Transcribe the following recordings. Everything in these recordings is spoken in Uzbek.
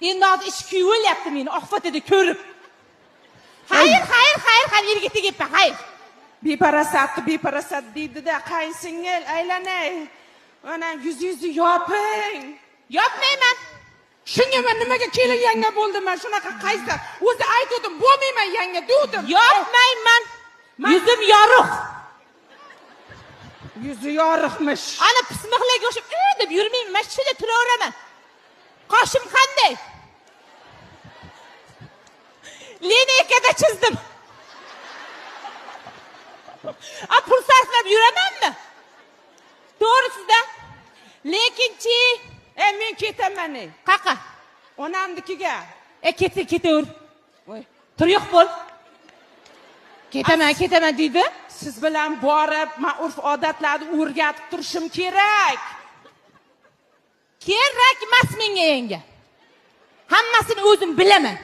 Endi hozir ish kuyib meni oqfatida ko'rib. Hayır, ergiti geppa, hayır. Beparasat deydi-da, qayinsingil aylanay. Ana yüzü yoping. Yopmayman. Shunga men nimaga kelin yanga bo'ldim men shunaqa qaysa. O'zi aytdim, bo'lmayman yanga dedim. Yopmayman. Yuzim yorug'. Yüzü yorug'mish. Ana pismiqlarga o'xshab deb yurmayman, men shunday turaveraman. Qoshim qanday? Lineykada chizdim. Pul sarflab yuramanmi? To'g'risida. Lekinchi, Men ketaman. Qaqa? Onamnikiga. Ketaver. Voy, tur yo'q bo'l. Ketaman deydi. Siz bilan borib, men urf odatlarni o'rgatib turishim kerak. Kerak emas menga yanga. Hammasini o'zim bilaman.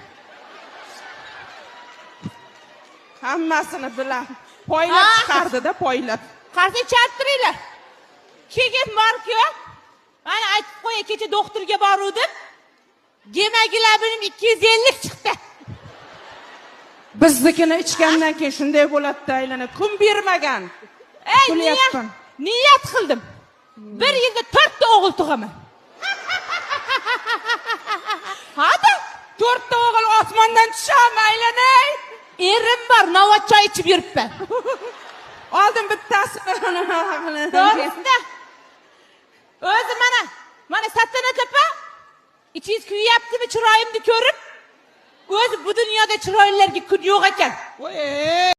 Hammasini bilan. Poylab chiqardi-da, poylab. Qarsa chaqtiringlar. Keyin borku, mana aytib qo'y, kecha doktorga boruvdim. Gemagilarim 250 chiqdi. Biznikini ichgandan keyin shunday bo'ladi-da, aylanib. Kun bermagan. Niyat qildim. Bir yilda 4 ta o'g'il tug'aman. Hadi 4 ta o'g'il osmondan tushami, aylanay? Erim bor, navot choy ichib yuribman. Oldim bittasini. To'g'risida. O'zi mana Sattana tepa ichingiz kuyaptimi chiroyimni ko'rib, o'zi bu dunyoda chiroylilarga kun yo'q ekan.